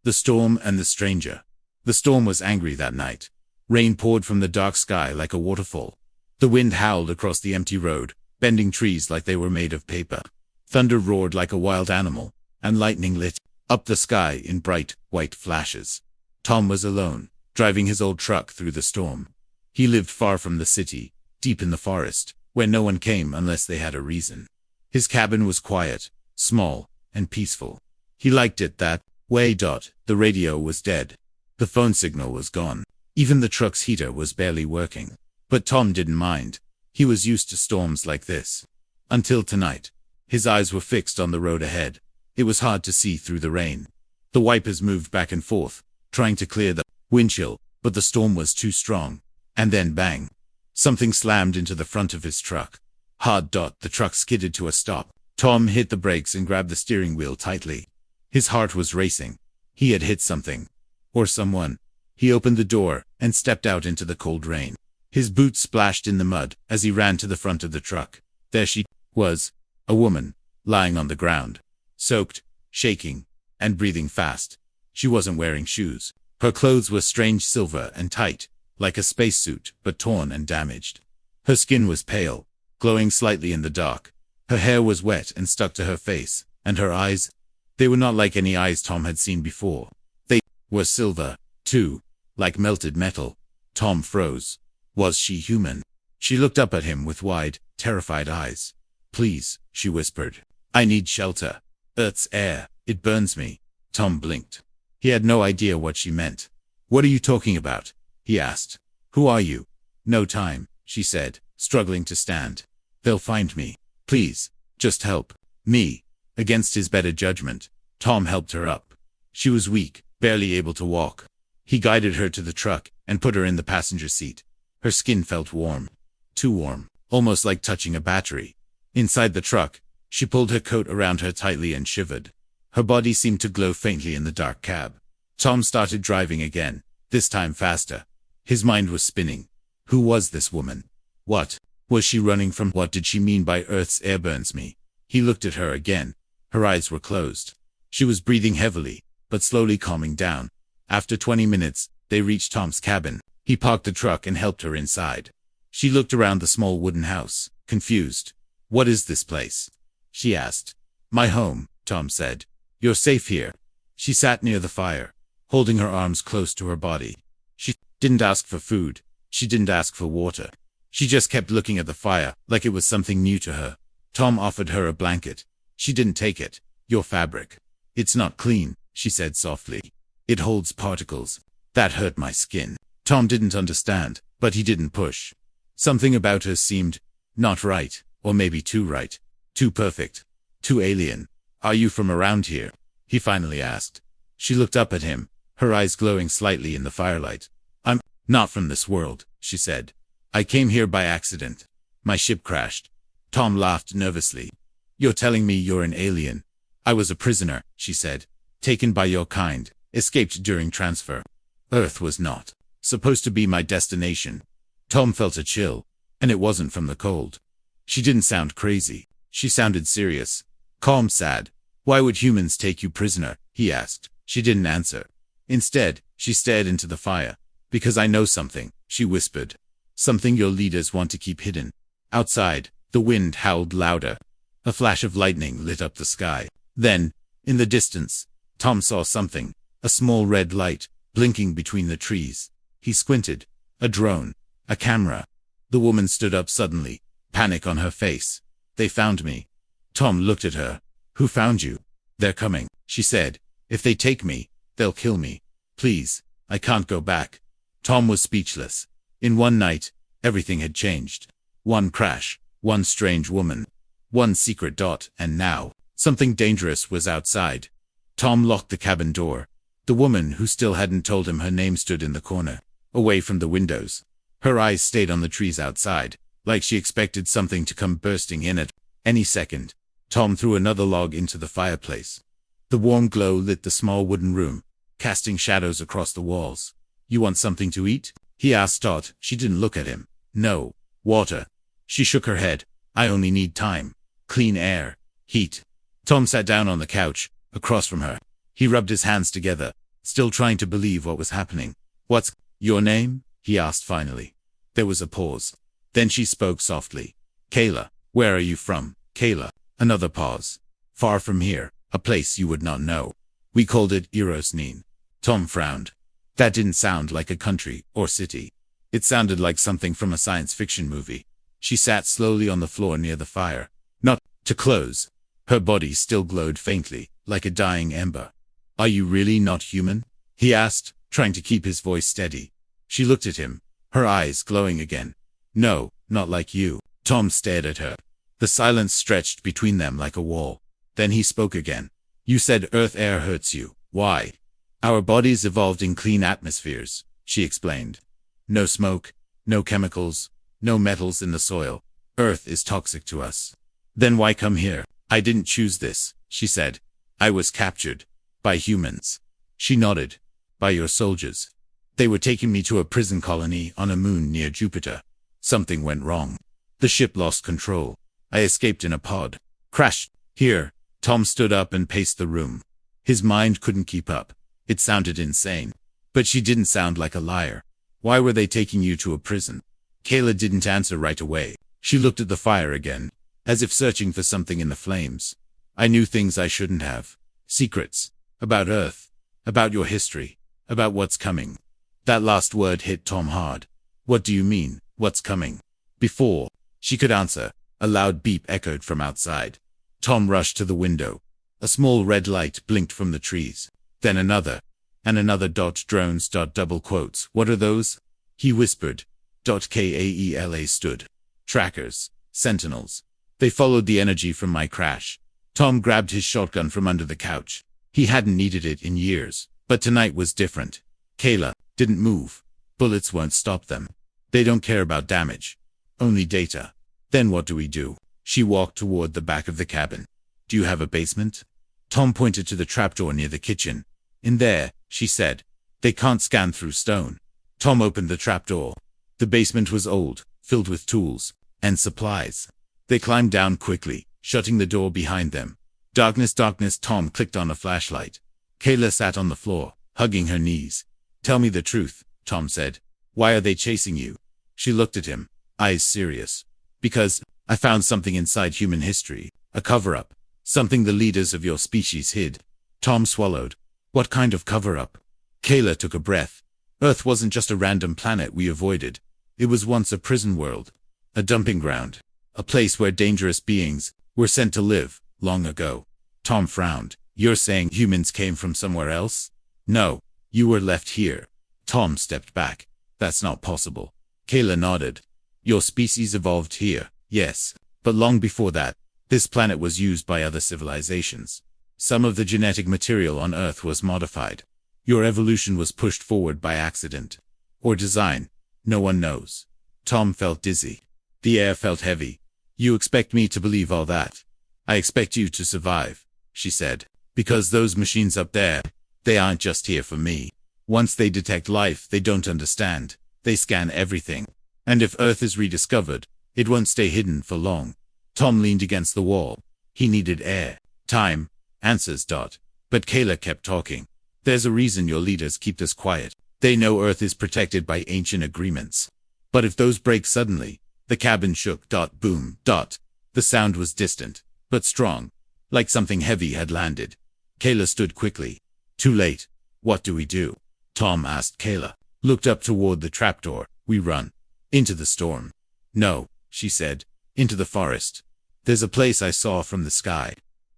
The Storm and the Stranger. The storm was angry that night. Rain poured from the dark sky like a waterfall. The wind howled across the empty road, bending trees like they were made of paper. Thunder roared like a wild animal, and lightning lit up the sky in bright, white flashes. Tom was alone, driving his old truck through the storm. He lived far from the city, deep in the forest, where no one came unless they had a reason. His cabin was quiet, small, and peaceful. He liked it that way. The radio was dead. The phone signal was gone. Even the truck's heater was barely working. But Tom didn't mind. He was used to storms like this. Until tonight. His eyes were fixed on the road ahead. It was hard to see through the rain. The wipers moved back and forth, trying to clear the windshield, but the storm was too strong. And then bang. Something slammed into the front of his truck. Hard. The truck skidded to a stop. Tom hit the brakes and grabbed the steering wheel tightly. His heart was racing. He had hit something. Or someone. He opened the door and stepped out into the cold rain. His boots splashed in the mud as he ran to the front of the truck. There she was, a woman, lying on the ground, soaked, shaking, and breathing fast. She wasn't wearing shoes. Her clothes were strange silver and tight, like a spacesuit, but torn and damaged. Her skin was pale, glowing slightly in the dark. Her hair was wet and stuck to her face, and her eyes, they were not like any eyes Tom had seen before. They were silver, too, like melted metal. Tom froze. Was she human? She looked up at him with wide, terrified eyes. "Please," she whispered. "I need shelter. Earth's air, it burns me." Tom blinked. He had no idea what she meant. "What are you talking about?" he asked. "Who are you?" "No time," she said, struggling to stand. "They'll find me. Please, just help me." Against his better judgment, Tom helped her up. She was weak, barely able to walk. He guided her to the truck and put her in the passenger seat. Her skin felt warm. Too warm, almost like touching a battery. Inside the truck, she pulled her coat around her tightly and shivered. Her body seemed to glow faintly in the dark cab. Tom started driving again, this time faster. His mind was spinning. Who was this woman? What was she running from? What did she mean by Earth's air burns me? He looked at her again. Her eyes were closed. She was breathing heavily, but slowly calming down. After 20 minutes, they reached Tom's cabin. He parked the truck and helped her inside. She looked around the small wooden house, confused. "What is this place?" she asked. "My home," Tom said. "You're safe here." She sat near the fire, holding her arms close to her body. She didn't ask for food. She didn't ask for water. She just kept looking at the fire, like it was something new to her. Tom offered her a blanket. She didn't take it. "Your fabric. It's not clean," she said softly. "It holds particles." That hurt my skin. Tom didn't understand, but he didn't push. Something about her seemed not right, or maybe too right. Too perfect. Too alien. "Are you from around here?" he finally asked. She looked up at him, her eyes glowing slightly in the firelight. "I'm not from this world," she said. "I came here by accident. My ship crashed." Tom laughed nervously. "You're telling me you're an alien?" "I was a prisoner," she said. "Taken by your kind, escaped during transfer. Earth was not supposed to be my destination." Tom felt a chill, and it wasn't from the cold. She didn't sound crazy. She sounded serious. Calm, sad. "Why would humans take you prisoner?" he asked. She didn't answer. Instead, she stared into the fire. "Because I know something," she whispered. "Something your leaders want to keep hidden." Outside, the wind howled louder. A flash of lightning lit up the sky. Then, in the distance, Tom saw something, a small red light, blinking between the trees. He squinted. A drone. A camera. The woman stood up suddenly, panic on her face. "They found me." Tom looked at her. "Who found you?" "They're coming," she said. "If they take me, they'll kill me. Please, I can't go back." Tom was speechless. In one night, everything had changed. One crash, one strange woman, one secret dot, and now, something dangerous was outside. Tom locked the cabin door. The woman who still hadn't told him her name stood in the corner, away from the windows. Her eyes stayed on the trees outside, like she expected something to come bursting in at any second. Tom threw another log into the fireplace. The warm glow lit the small wooden room, casting shadows across the walls. "You want something to eat?" he asked. She didn't look at him. "No. Water." She shook her head. "I only need time. Clean air. Heat." Tom sat down on the couch, across from her. He rubbed his hands together, still trying to believe what was happening. "What's your name?" he asked finally. There was a pause. Then she spoke softly. "Kayla. Where are you from, Kayla?" Another pause. "Far from here, a place you would not know. We called it Erosnine." Tom frowned. That didn't sound like a country or city. It sounded like something from a science fiction movie. She sat slowly on the floor near the fire. Not to close. Her body still glowed faintly, like a dying ember. "Are you really not human?" he asked, trying to keep his voice steady. She looked at him, her eyes glowing again. "No, not like you." Tom stared at her. The silence stretched between them like a wall. Then he spoke again. "You said Earth air hurts you. Why?" "Our bodies evolved in clean atmospheres," she explained. "No smoke, no chemicals, no metals in the soil. Earth is toxic to us." "Then why come here?" "I didn't choose this," she said. "I was captured. By humans." She nodded. "By your soldiers. They were taking me to a prison colony on a moon near Jupiter. Something went wrong. The ship lost control. I escaped in a pod. Crashed here." Tom stood up and paced the room. His mind couldn't keep up. It sounded insane. But she didn't sound like a liar. "Why were they taking you to a prison?" Kayla didn't answer right away. She looked at the fire again, as if searching for something in the flames. "I knew things I shouldn't have. Secrets. About Earth. About your history. About what's coming." That last word hit Tom hard. "What do you mean, what's coming?" Before she could answer, a loud beep echoed from outside. Tom rushed to the window. A small red light blinked from the trees. Then another. And another. "Drones. Double quotes. What are those?" he whispered. "Kaela stood. Trackers. Sentinels. They followed the energy from my crash." Tom grabbed his shotgun from under the couch. He hadn't needed it in years, but tonight was different. "Kayla, didn't move. Bullets won't stop them. They don't care about damage. Only data." "Then what do we do?" She walked toward the back of the cabin. "Do you have a basement?" Tom pointed to the trapdoor near the kitchen. "In there," she said. "They can't scan through stone." Tom opened the trapdoor. The basement was old, filled with tools and supplies. They climbed down quickly, shutting the door behind them. Darkness. Tom clicked on a flashlight. Kayla sat on the floor, hugging her knees. "Tell me the truth," Tom said. "Why are they chasing you?" She looked at him, eyes serious. "Because I found something inside human history, a cover-up, something the leaders of your species hid." Tom swallowed. "What kind of cover-up?" Kayla took a breath. "Earth wasn't just a random planet we avoided. It was once a prison world, a dumping ground, a place where dangerous beings were sent to live, long ago." Tom frowned. "You're saying humans came from somewhere else?" "No, you were left here." Tom stepped back. "That's not possible." Kayla nodded. "Your species evolved here, yes, but long before that, this planet was used by other civilizations. Some of the genetic material on Earth was modified. Your evolution was pushed forward by accident. Or design. No one knows." Tom felt dizzy. The air felt heavy. "You expect me to believe all that?" "I expect you to survive," she said. "Because those machines up there, they aren't just here for me. Once they detect life they don't understand, they scan everything. And if Earth is rediscovered, it won't stay hidden for long." Tom leaned against the wall. He needed air, time, answers. But Kayla kept talking. "There's a reason your leaders keep us quiet. They know Earth is protected by ancient agreements. But if those break suddenly..." The cabin shook. Boom. The sound was distant, but strong, like something heavy had landed. Kayla stood quickly. "Too late. What do we do?" Tom asked. Kayla looked up toward the trapdoor. "We run. Into the storm." "No," she said. "Into the forest. There's a place I saw from the sky.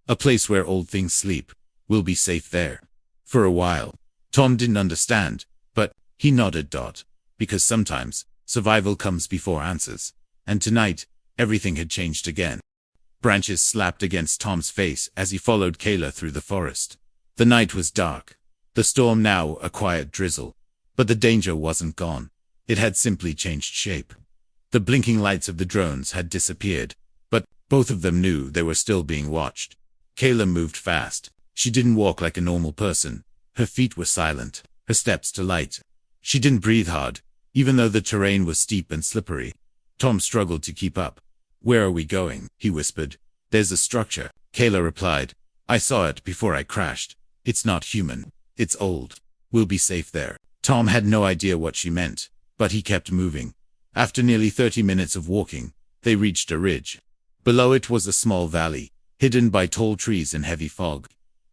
A place where old things sleep. We'll be safe there. For a while." Tom didn't understand, but he nodded. Because sometimes survival comes before answers. And tonight, everything had changed again. Branches slapped against Tom's face as he followed Kayla through the forest. The night was dark. The storm now a quiet drizzle. But the danger wasn't gone. It had simply changed shape. The blinking lights of the drones had disappeared, but both of them knew they were still being watched. Kayla moved fast. She didn't walk like a normal person. Her feet were silent, her steps light. She didn't breathe hard, even though the terrain was steep and slippery. Tom struggled to keep up. "Where are we going?" he whispered. "There's a structure," Kayla replied. "I saw it before I crashed. It's not human. It's old. We'll be safe there. Tom had no idea what she meant, but he kept moving. After nearly 30 minutes of walking, they reached a ridge. Below it was a small valley, hidden by tall trees and heavy fog.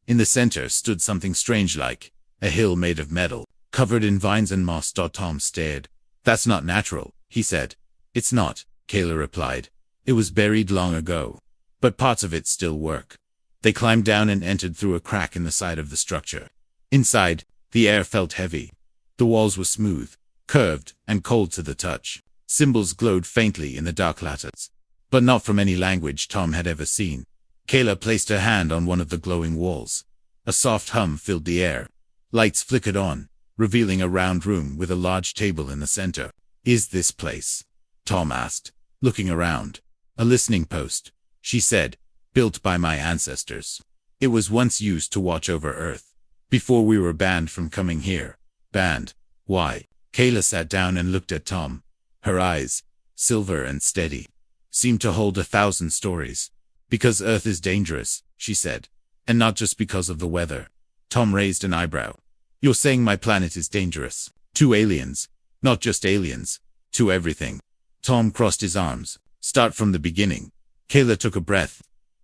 In the center stood something strange like a hill made of metal, covered in vines and moss. Tom stared. That's not natural, he said. It's not, Kayla replied. It was buried long ago. But parts of it still work. They climbed down and entered through a crack in the side of the structure. Inside, the air felt heavy. The walls were smooth, curved, and cold to the touch. Symbols glowed faintly in the dark lattice, but not from any language Tom had ever seen. Kayla placed her hand on one of the glowing walls. A soft hum filled the air. Lights flickered on, revealing a round room with a large table in the center. Is this place? Tom asked, looking around. A listening post, she said, built by my ancestors. It was once used to watch over Earth, before we were banned from coming here. Banned? Why? Kayla sat down and looked at Tom. Her eyes, silver and steady, seemed to hold 1,000 stories. Because Earth is dangerous, she said. And not just because of the weather. Tom raised an eyebrow. You're saying my planet is dangerous? To aliens. Not just aliens. To everything. Tom crossed his arms. Start from the beginning. Kayla took a breath.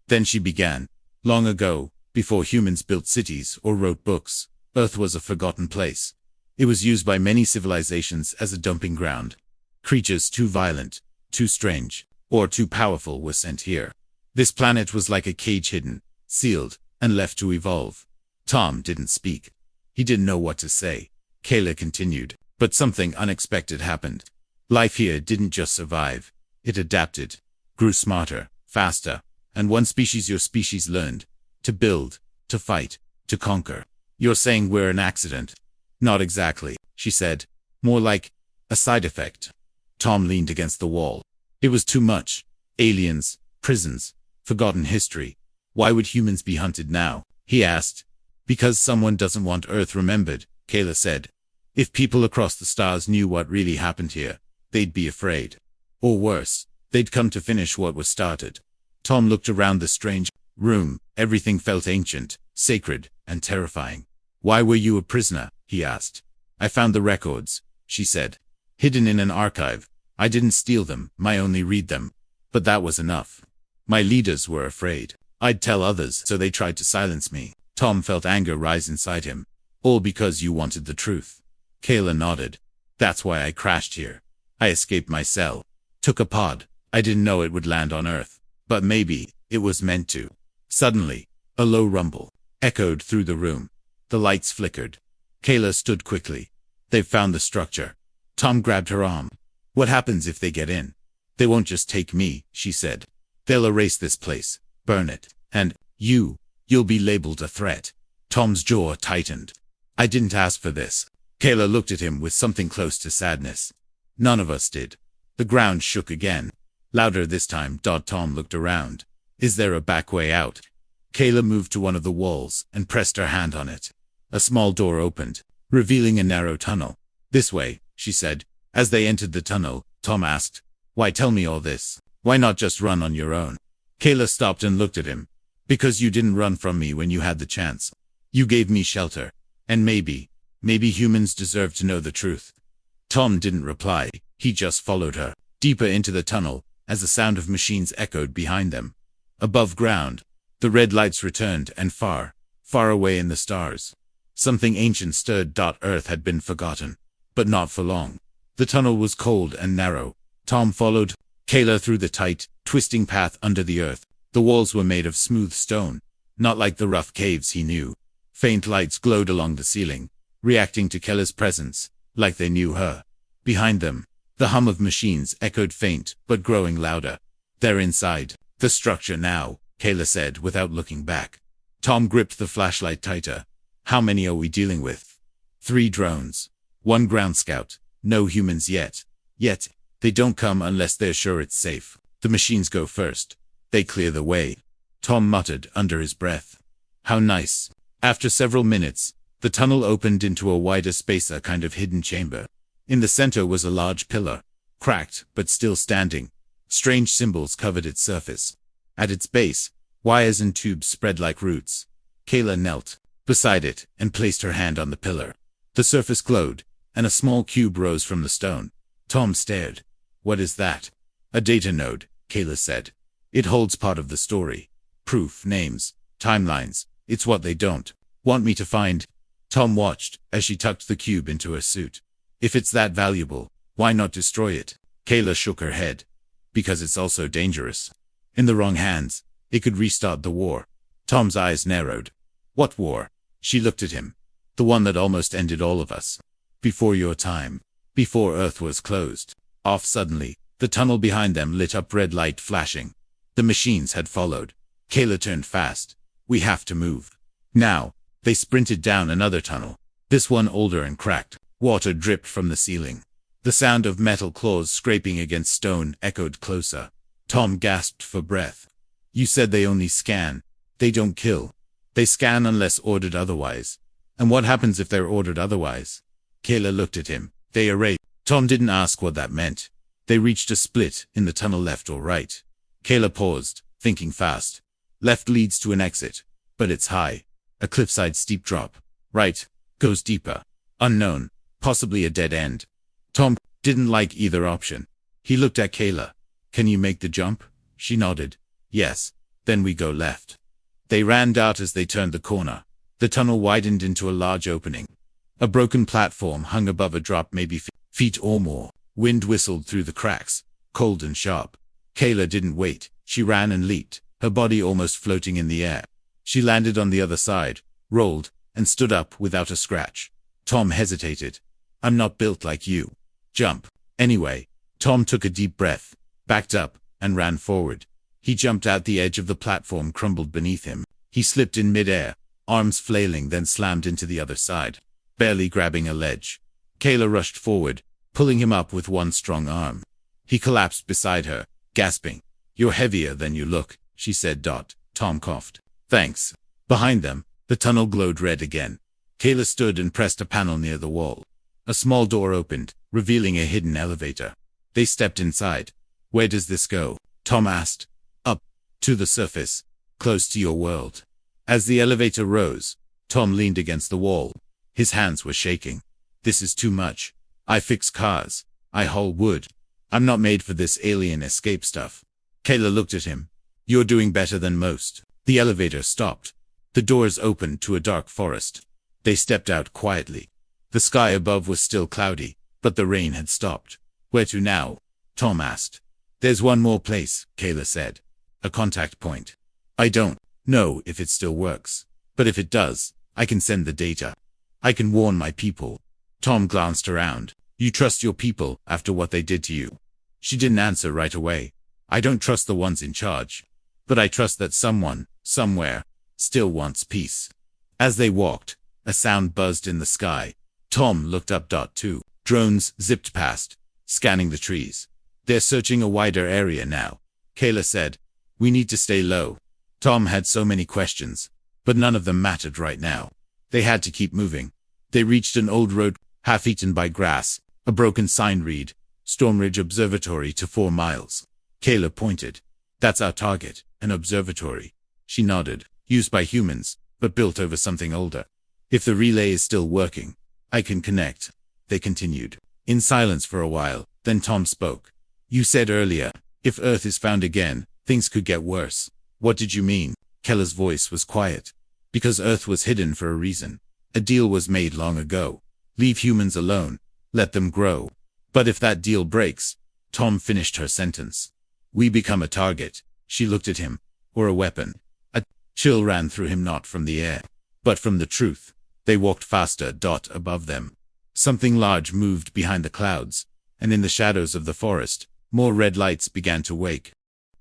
Then she began. Long ago, before humans built cities or wrote books, Earth was a forgotten place. It was used by many civilizations as a dumping ground. Creatures too violent, too strange, or too powerful were sent here. This planet was like a cage hidden, sealed, and left to evolve. Tom didn't speak. He didn't know what to say. Kayla continued. But something unexpected happened. Life here didn't just survive. It adapted, grew smarter, faster, and one species, your species, learned to build, to fight, to conquer. You're saying we're an accident? Not exactly, she said. More like a side effect. Tom leaned against the wall. It was too much. Aliens, prisons, forgotten history. Why would humans be hunted now? He asked. Because someone doesn't want Earth remembered, Kayla said. If people across the stars knew what really happened here, they'd be afraid. Or worse, they'd come to finish what was started. Tom looked around the strange room. Everything felt ancient, sacred, and terrifying. Why were you a prisoner? He asked. I found the records, she said. Hidden in an archive. I didn't steal them, I only read them. But that was enough. My leaders were afraid. I'd tell others, so they tried to silence me. Tom felt anger rise inside him. All because you wanted the truth. Kayla nodded. That's why I crashed here. I escaped my cell. Took a pod. I didn't know it would land on Earth. But maybe it was meant to. Suddenly, a low rumble echoed through the room. The lights flickered. Kayla stood quickly. They've found the structure. Tom grabbed her arm. What happens if they get in? They won't just take me, she said. They'll erase this place, burn it, and you'll be labeled a threat. Tom's jaw tightened. I didn't ask for this. Kayla looked at him with something close to sadness. None of us did. The ground shook again. Louder this time. Tom looked around. Is there a back way out? Kayla moved to one of the walls and pressed her hand on it. A small door opened, revealing a narrow tunnel. This way, she said. As they entered the tunnel, Tom asked, why tell me all this? Why not just run on your own? Kayla stopped and looked at him. Because you didn't run from me when you had the chance. You gave me shelter. And maybe humans deserve to know the truth. Tom didn't reply. He just followed her, deeper into the tunnel, as the sound of machines echoed behind them. Above ground, the red lights returned, and far, far away in the stars, something ancient stirred. Earth had been forgotten. But not for long. The tunnel was cold and narrow. Tom followed Kayla through the tight, twisting path under the earth. The walls were made of smooth stone, not like the rough caves he knew. Faint lights glowed along the ceiling, reacting to Kayla's presence, like they knew her. Behind them, the hum of machines echoed faint, but growing louder. They're inside the structure now, Kayla said without looking back. Tom gripped the flashlight tighter. How many are we dealing with? 3 drones. 1 ground scout. No humans yet. Yet, they don't come unless they're sure it's safe. The machines go first. They clear the way. Tom muttered under his breath. How nice. After several minutes, the tunnel opened into a wider space, a kind of hidden chamber. In the center was a large pillar, cracked but still standing. Strange symbols covered its surface. At its base, wires and tubes spread like roots. Kayla knelt beside it and placed her hand on the pillar. The surface glowed, and a small cube rose from the stone. Tom stared. What is that? A data node, Kayla said. It holds part of the story. Proof, names, timelines. It's what they don't want me to find. Tom watched as she tucked the cube into her suit. If it's that valuable, why not destroy it? Kayla shook her head. Because it's also dangerous. In the wrong hands, it could restart the war. Tom's eyes narrowed. What war? She looked at him. The one that almost ended all of us. Before your time. Before Earth was closed off suddenly, the tunnel behind them lit up, red light flashing. The machines had followed. Kayla turned fast. We have to move. Now. They sprinted down another tunnel. This one older and cracked. Water dripped from the ceiling. The sound of metal claws scraping against stone echoed closer. Tom gasped for breath. You said they only scan. They don't kill. They scan unless ordered otherwise. And what happens if they're ordered otherwise? Kayla looked at him. They erase. Tom didn't ask what that meant. They reached a split in the tunnel, left or right. Kayla paused, thinking fast. Left leads to an exit, but it's high. A cliffside steep drop. Right goes deeper. Unknown. Possibly a dead end. Tom didn't like either option. He looked at Kayla. Can you make the jump? She nodded. Yes. Then we go left. They ran out as they turned the corner. The tunnel widened into a large opening. A broken platform hung above a drop, maybe feet or more. Wind whistled through the cracks, cold and sharp. Kayla didn't wait. She ran and leaped, her body almost floating in the air. She landed on the other side, rolled, and stood up without a scratch. Tom hesitated. I'm not built like you. Jump. Anyway, Tom took a deep breath, backed up, and ran forward. He jumped out. The edge of the platform crumbled beneath him. He slipped in midair, arms flailing, then slammed into the other side, barely grabbing a ledge. Kayla rushed forward, pulling him up with one strong arm. He collapsed beside her, gasping. You're heavier than you look, she said. Tom coughed. Thanks. Behind them, the tunnel glowed red again. Kayla stood and pressed a panel near the wall. A small door opened, revealing a hidden elevator. They stepped inside. Where does this go? Tom asked. Up. To the surface. Close to your world. As the elevator rose, Tom leaned against the wall. His hands were shaking. This is too much. I fix cars. I haul wood. I'm not made for this alien escape stuff. Kayla looked at him. You're doing better than most. The elevator stopped. The doors opened to a dark forest. They stepped out quietly. The sky above was still cloudy, but the rain had stopped. Where to now? Tom asked. There's one more place, Kayla said. A contact point. I don't know if it still works, but if it does, I can send the data. I can warn my people. Tom glanced around. You trust your people after what they did to you? She didn't answer right away. I don't trust the ones in charge, but I trust that someone, somewhere, still wants peace. As they walked, a sound buzzed in the sky. Tom looked up. Two drones zipped past, scanning the trees. They're searching a wider area now, Kayla said. We need to stay low. Tom had so many questions, but none of them mattered right now. They had to keep moving. They reached an old road, half eaten by grass. A broken sign read, Storm Ridge Observatory to 4 miles. Kayla pointed. That's our target, an observatory. She nodded. Used by humans, but built over something older. If the relay is still working, I can connect. They continued. In silence for a while, then Tom spoke. You said earlier, if Earth is found again, things could get worse. What did you mean? Kayla's voice was quiet. Because Earth was hidden for a reason. A deal was made long ago. Leave humans alone. Let them grow. But if that deal breaks, Tom finished her sentence. We become a target. She looked at him. Or a weapon. A chill ran through him, not from the air, but from the truth. They walked faster. Above them, something large moved behind the clouds, and in the shadows of the forest, more red lights began to wake.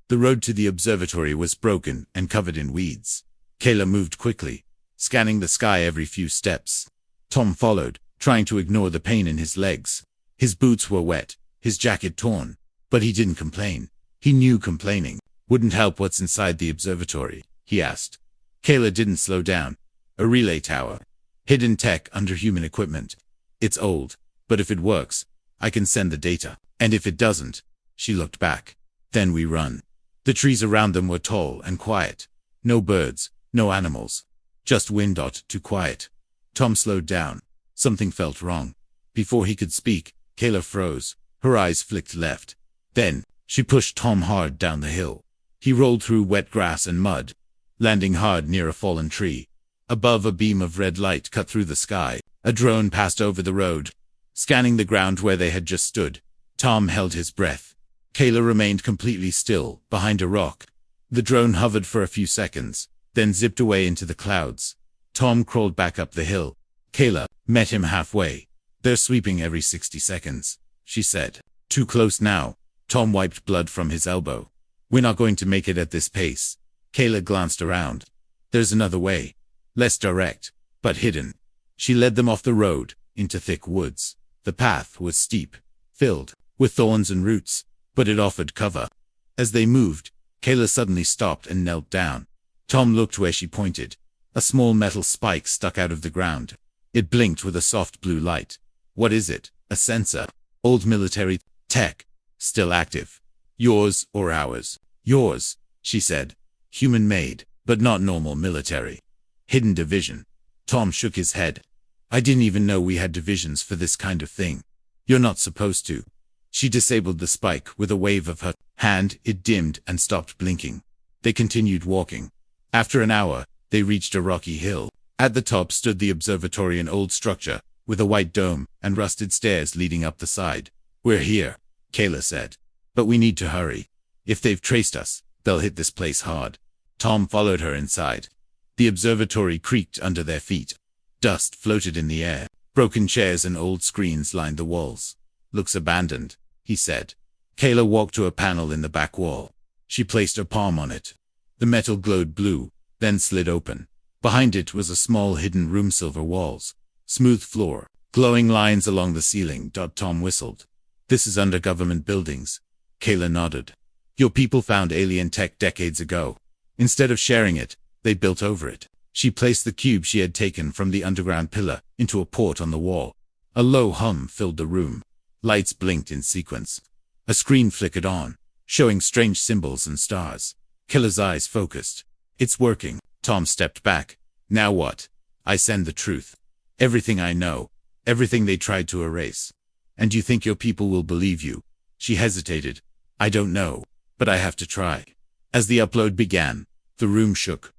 The road to the observatory was broken and covered in weeds. Kayla moved quickly, scanning the sky every few steps. Tom followed, trying to ignore the pain in his legs. His boots were wet, his jacket torn, but he didn't complain. He knew complaining wouldn't help. What's inside the observatory? He asked. Kayla didn't slow down. A relay tower. Hidden tech under human equipment. It's old, but if it works, I can send the data. And if it doesn't, she looked back. Then we run. The trees around them were tall and quiet. No birds, no animals. Just wind. Too quiet. Tom slowed down. Something felt wrong. Before he could speak, Kayla froze. Her eyes flicked left. Then, she pushed Tom hard down the hill. He rolled through wet grass and mud, landing hard near a fallen tree. Above, a beam of red light cut through the sky. A drone passed over the road, scanning the ground where they had just stood. Tom held his breath. Kayla remained completely still, behind a rock. The drone hovered for a few seconds, then zipped away into the clouds. Tom crawled back up the hill. Kayla met him halfway. "They're sweeping every 60 seconds, she said. "Too close now." Tom wiped blood from his elbow. "We're not going to make it at this pace." Kayla glanced around. "There's another way. Less direct, but hidden." She led them off the road, into thick woods. The path was steep, filled with thorns and roots, but it offered cover. As they moved, Kayla suddenly stopped and knelt down. Tom looked where she pointed. A small metal spike stuck out of the ground. It blinked with a soft blue light. "What is it?" "A sensor. Old military tech. Still active." "Yours or ours?" "Yours," she said. "Human-made, but not normal military. Hidden division." Tom shook his head. "I didn't even know we had divisions for this kind of thing." "You're not supposed to." She disabled the spike with a wave of her hand. It dimmed and stopped blinking. They continued walking. After an hour, they reached a rocky hill. At the top stood the observatory, an old structure, with a white dome and rusted stairs leading up the side. "We're here," Kayla said. "But we need to hurry. If they've traced us, they'll hit this place hard." Tom followed her inside. The observatory creaked under their feet. Dust floated in the air. Broken chairs and old screens lined the walls. "Looks abandoned," he said. Kayla walked to a panel in the back wall. She placed her palm on it. The metal glowed blue, then slid open. Behind it was a small hidden room, silver walls, smooth floor, glowing lines along the ceiling. Tom whistled. "This is under government buildings." Kayla nodded. "Your people found alien tech decades ago. Instead of sharing it, they built over it." She placed the cube she had taken from the underground pillar into a port on the wall. A low hum filled the room. Lights blinked in sequence. A screen flickered on, showing strange symbols and stars. Kayla's eyes focused. "It's working." Tom stepped back. "Now what?" "I send the truth. Everything I know. Everything they tried to erase. And you think your people will believe you?" She hesitated. "I don't know, but I have to try." As the upload began, the room shook.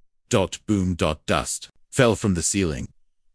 Boom. Dust fell from the ceiling.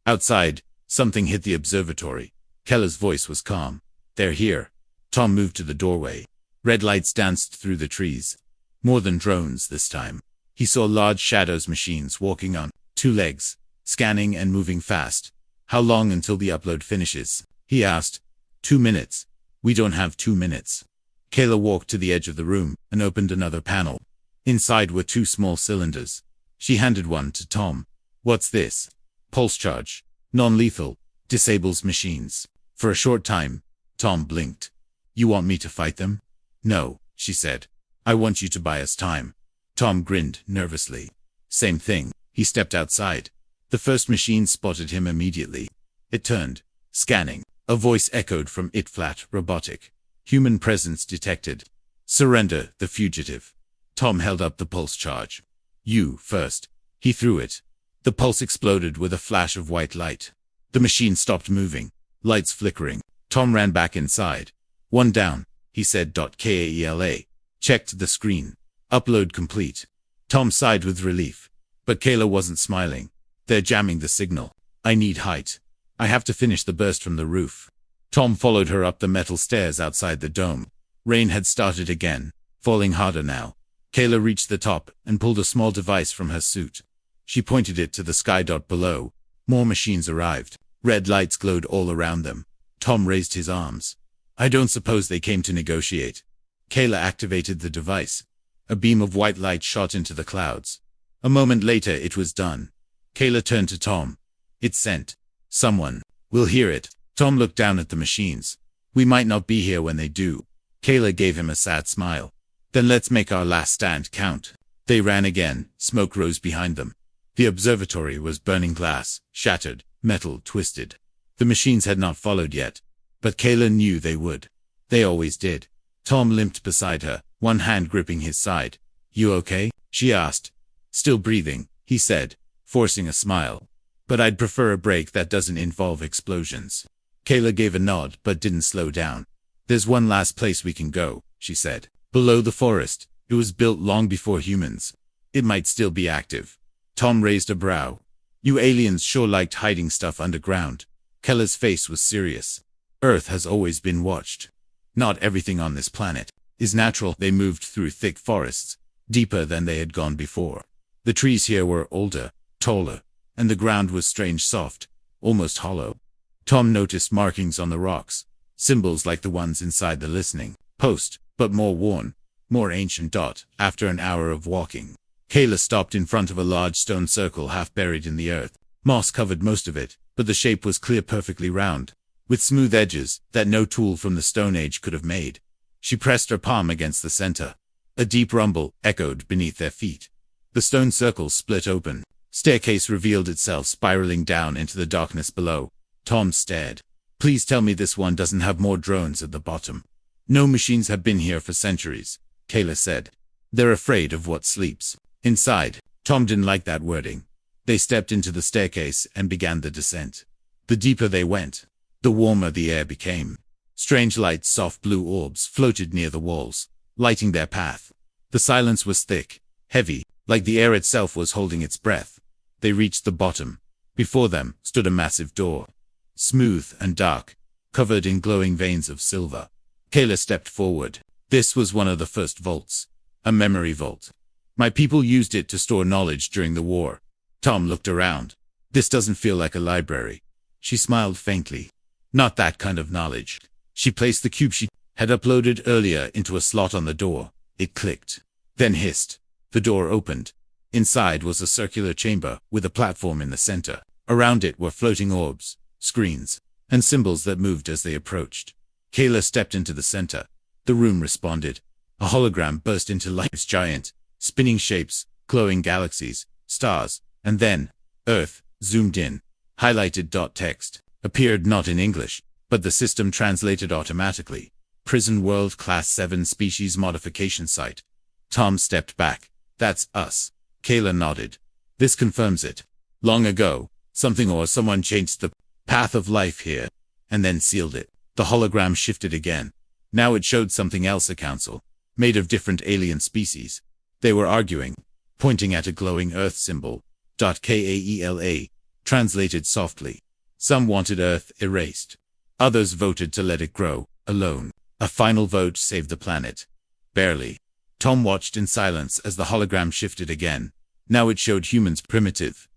Outside, something hit the observatory. Kayla's voice was calm. "They're here." Tom moved to the doorway. Red lights danced through the trees. More than drones this time. He saw large shadows, machines walking on two legs, scanning and moving fast. "How long until the upload finishes?" he asked. 2 minutes. "We don't have 2 minutes." Kayla walked to the edge of the room and opened another panel. Inside were 2 small cylinders. She handed one to Tom. "What's this?" "Pulse charge. Non-lethal. Disables machines." For a short time, Tom blinked. "You want me to fight them?" "No," she said. "I want you to buy us time." Tom grinned nervously. "Same thing." He stepped outside. The first machine spotted him immediately. It turned, scanning. A voice echoed from it, flat, robotic. "Human presence detected. Surrender the fugitive." Tom held up the pulse charge. "You first." He threw it. The pulse exploded with a flash of white light. The machine stopped moving, lights flickering. Tom ran back inside. "One down," he said. Kayla checked the screen. "Upload complete." Tom sighed with relief. But Kayla wasn't smiling. "They're jamming the signal. I need height. I have to finish the burst from the roof." Tom followed her up the metal stairs outside the dome. Rain had started again, falling harder now. Kayla reached the top and pulled a small device from her suit. She pointed it to the sky. Below, more machines arrived. Red lights glowed all around them. Tom raised his arms. "I don't suppose they came to negotiate." Kayla activated the device. A beam of white light shot into the clouds. A moment later it was done. Kayla turned to Tom. "It's sent. Someone will hear it." Tom looked down at the machines. "We might not be here when they do." Kayla gave him a sad smile. "Then let's make our last stand count." They ran again. Smoke rose behind them. The observatory was burning, glass shattered, metal twisted. The machines had not followed yet, but Kayla knew they would. They always did. Tom limped beside her, one hand gripping his side. "You okay?" she asked. "Still breathing," he said, forcing a smile. But I'd prefer a break that doesn't involve explosions. Kayla gave a nod but didn't slow down. There's one last place we can go, she said. Below the forest. It was built long before humans. It might still be active. Tom raised a brow. You aliens sure liked hiding stuff underground. Kayla's face was serious. Earth has always been watched. Not everything on this planet is natural. They moved through thick forests, deeper than they had gone before. The trees here were older, taller, and the ground was strange soft, almost hollow. Tom noticed markings on the rocks, symbols like the ones inside the listening post, but more worn, more ancient. After an hour of walking, Kayla stopped in front of a large stone circle half buried in the earth. Moss covered most of it, but the shape was clear, perfectly round, with smooth edges that no tool from the Stone Age could have made. She pressed her palm against the center. A deep rumble echoed beneath their feet. The stone circle split open. Staircase revealed itself, spiraling down into the darkness below. Tom stared. Please tell me this one doesn't have more drones at the bottom. No machines have been here for centuries, Kayla said. They're afraid of what sleeps inside. Tom didn't like that wording. They stepped into the staircase and began the descent. The deeper they went, the warmer the air became. Strange lights, soft blue orbs, floated near the walls, lighting their path. The silence was thick, heavy, like the air itself was holding its breath. They reached the bottom. Before them stood a massive door, smooth and dark, covered in glowing veins of silver. Kayla stepped forward. This was one of the first vaults, a memory vault. My people used it to store knowledge during the war. Tom looked around. This doesn't feel like a library. She smiled faintly. Not that kind of knowledge. She placed the cube she had uploaded earlier into a slot on the door. It clicked, then hissed. The door opened. Inside was a circular chamber with a platform in the center. Around it were floating orbs, screens, and symbols that moved as they approached. Kayla stepped into the center. The room responded. A hologram burst into life. Giant, spinning shapes, glowing galaxies, stars, and then Earth zoomed in. Highlighted text appeared, not in English, but the system translated automatically. Prison World Class 7 Species Modification Site. Tom stepped back. That's us. Kayla nodded. This confirms it. Long ago, something or someone changed the path of life here, and then sealed it. The hologram shifted again. Now it showed something else, a council, made of different alien species. They were arguing, pointing at a glowing Earth symbol. Kaela, translated softly. Some wanted Earth erased. Others voted to let it grow, alone. A final vote saved the planet. Barely. Tom watched in silence as the hologram shifted again. Now it showed humans primitive,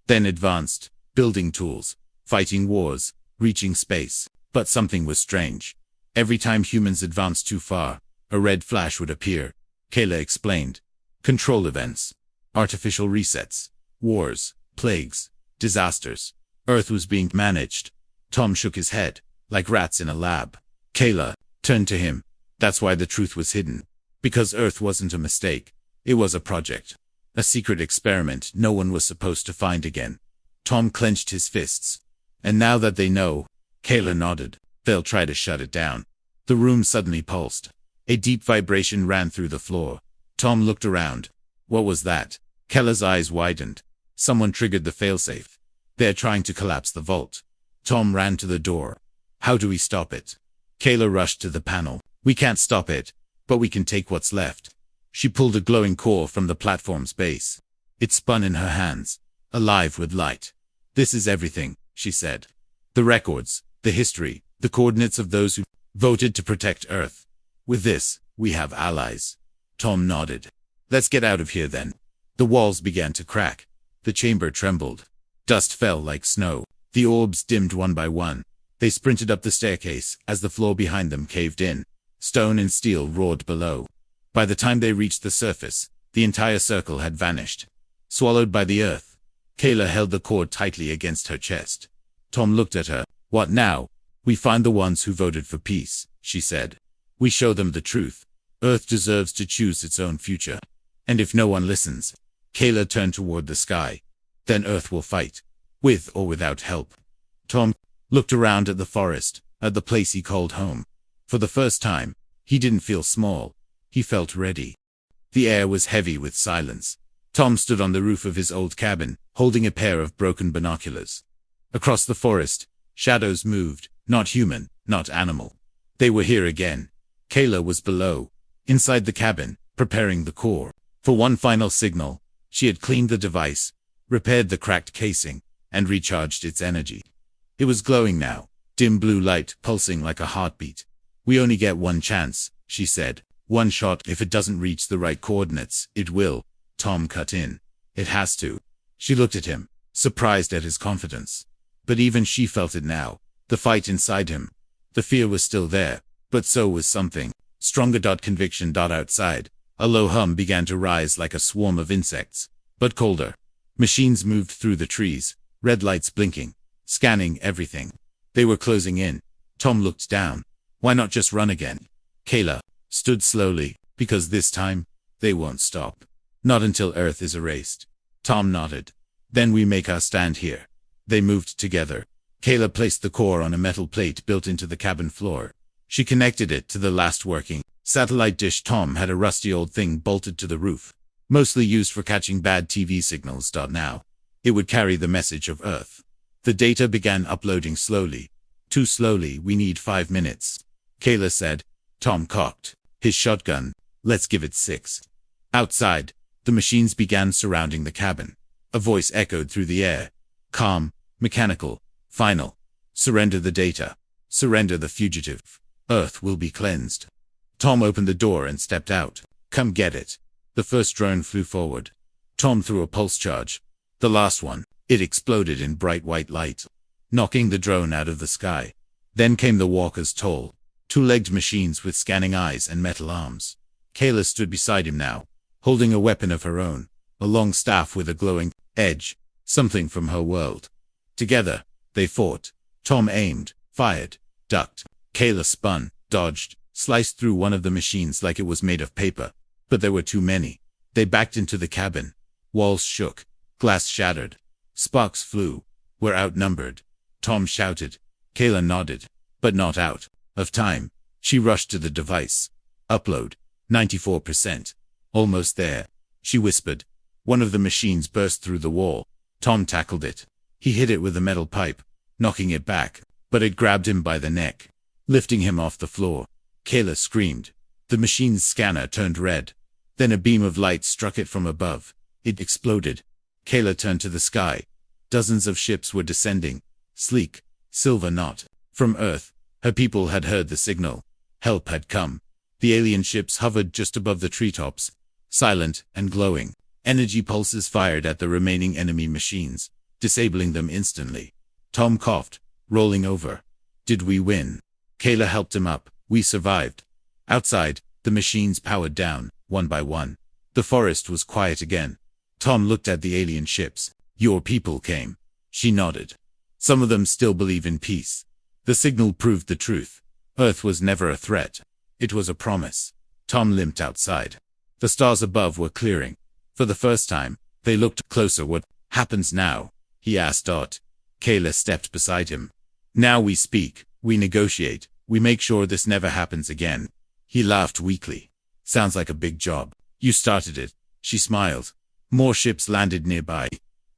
then advanced, building tools, fighting wars, reaching space. But something was strange. Every time humans advanced too far, a red flash would appear. Kayla explained. Control events. Artificial resets. Wars. Plagues. Disasters. Earth was being managed. Tom shook his head, like rats in a lab. Kayla turned to him. That's why the truth was hidden. Because Earth wasn't a mistake. It was a project. A secret experiment no one was supposed to find again. Tom clenched his fists. And now that they know, Kayla nodded. They'll try to shut it down. The room suddenly pulsed. A deep vibration ran through the floor. Tom looked around. What was that? Kayla's eyes widened. Someone triggered the failsafe. They're trying to collapse the vault. Tom ran to the door. How do we stop it? Kayla rushed to the panel. We can't stop it, but we can take what's left. She pulled a glowing core from the platform's base. It spun in her hands, alive with light. This is everything, she said. The records, the history, the coordinates of those who voted to protect Earth. With this, we have allies. Tom nodded. Let's get out of here then. The walls began to crack. The chamber trembled. Dust fell like snow. The orbs dimmed one by one. They sprinted up the staircase as the floor behind them caved in. Stone and steel roared below. By the time they reached the surface, the entire circle had vanished. Swallowed by the earth. Kayla held the cord tightly against her chest. Tom looked at her. What now? We find the ones who voted for peace, she said. We show them the truth. Earth deserves to choose its own future. And if no one listens, Kayla turned toward the sky. Then Earth will fight, with or without help. Tom looked around at the forest, at the place he called home. For the first time, he didn't feel small. He felt ready. The air was heavy with silence. Tom stood on the roof of his old cabin, holding a pair of broken binoculars. Across the forest, shadows moved, not human, not animal. They were here again. Kayla was below, inside the cabin, preparing the core. For one final signal, she had cleaned the device, repaired the cracked casing, and recharged its energy. It was glowing now, dim blue light pulsing like a heartbeat. "We only get one chance," she said. "One shot. If it doesn't reach the right coordinates, it will." Tom cut in. "It has to." She looked at him, surprised at his confidence. But even she felt it now, the fight inside him. The fear was still there, but so was something stronger. Conviction. Outside, a low hum began to rise like a swarm of insects, but colder. Machines moved through the trees, red lights blinking, scanning everything. They were closing in. Tom looked down. Why not just run again? Kayla stood slowly, because this time, they won't stop. Not until Earth is erased. Tom nodded. "Then we make our stand here." They moved together. Kayla placed the core on a metal plate built into the cabin floor. She connected it to the last working satellite dish. Tom had a rusty old thing bolted to the roof, mostly used for catching bad TV signals. Now, it would carry the message of Earth. The data began uploading slowly. "Too slowly. We need 5 minutes." Kayla said. Tom cocked his shotgun. "Let's give it 6. Outside, the machines began surrounding the cabin. A voice echoed through the air. Calm, mechanical, final. "Surrender the data. Surrender the fugitive. Earth will be cleansed." Tom opened the door and stepped out. "Come get it." The first drone flew forward. Tom threw a pulse charge. The last one. It exploded in bright white light, knocking the drone out of the sky. Then came the walkers, tall, two-legged machines with scanning eyes and metal arms. Kayla stood beside him now, holding a weapon of her own, a long staff with a glowing edge, something from her world. Together, they fought. Tom aimed, fired, ducked. Kayla spun, dodged, sliced through one of the machines like it was made of paper. But there were too many. They backed into the cabin. Walls shook, glass shattered, sparks flew. "We're outnumbered," Tom shouted. Kayla nodded, but not out of time. She rushed to the device. "Upload. 94%. Almost there," she whispered. One of the machines burst through the wall. Tom tackled it. He hit it with a metal pipe, knocking it back, but it grabbed him by the neck, lifting him off the floor. Kayla screamed. The machine's scanner turned red. Then a beam of light struck it from above. It exploded. Kayla turned to the sky. Dozens of ships were descending, sleek, silver, not from Earth. Her people had heard the signal. Help had come. The alien ships hovered just above the treetops, silent and glowing. Energy pulses fired at the remaining enemy machines, disabling them instantly. Tom coughed, rolling over. "Did we win?" Kayla helped him up. "We survived." Outside, the machines powered down, one by one. The forest was quiet again. Tom looked at the alien ships. "Your people came." She nodded. "Some of them still believe in peace." The signal proved the truth. Earth was never a threat. It was a promise. Tom limped outside. The stars above were clearing. For the first time, they looked closer. "What happens now?" he asked. Kayla stepped beside him. "Now we speak, we negotiate, we make sure this never happens again." He laughed weakly. "Sounds like a big job. You started it." She smiled. More ships landed nearby.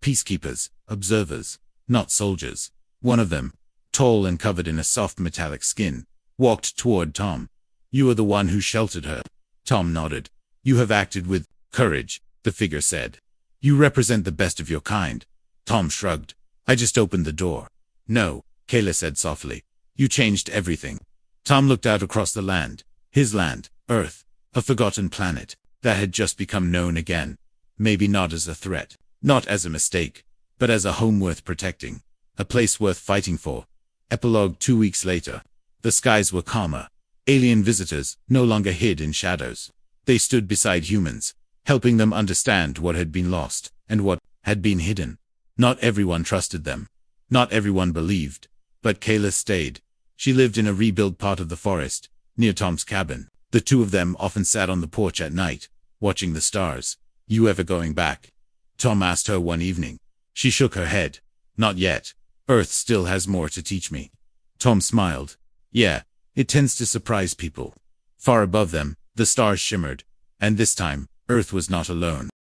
Peacekeepers, observers, not soldiers. One of them, tall and covered in a soft metallic skin, walked toward Tom. "You are the one who sheltered her." Tom nodded. "You have acted with courage," the figure said. "You represent the best of your kind." Tom shrugged. "I just opened the door." "No," Kayla said softly. "You changed everything." Tom looked out across the land. His land, Earth, a forgotten planet, that had just become known again. Maybe not as a threat, not as a mistake, but as a home worth protecting, a place worth fighting for. Epilogue. 2 weeks later. The skies were calmer. Alien visitors no longer hid in shadows. They stood beside humans, helping them understand what had been lost, and what had been hidden. Not everyone trusted them. Not everyone believed. But Kayla stayed. She lived in a rebuilt part of the forest, near Tom's cabin. The two of them often sat on the porch at night, watching the stars. "You ever going back?" Tom asked her one evening. She shook her head. "Not yet. Earth still has more to teach me." Tom smiled. "Yeah, it tends to surprise people." Far above them, the stars shimmered. And this time, Earth was not alone.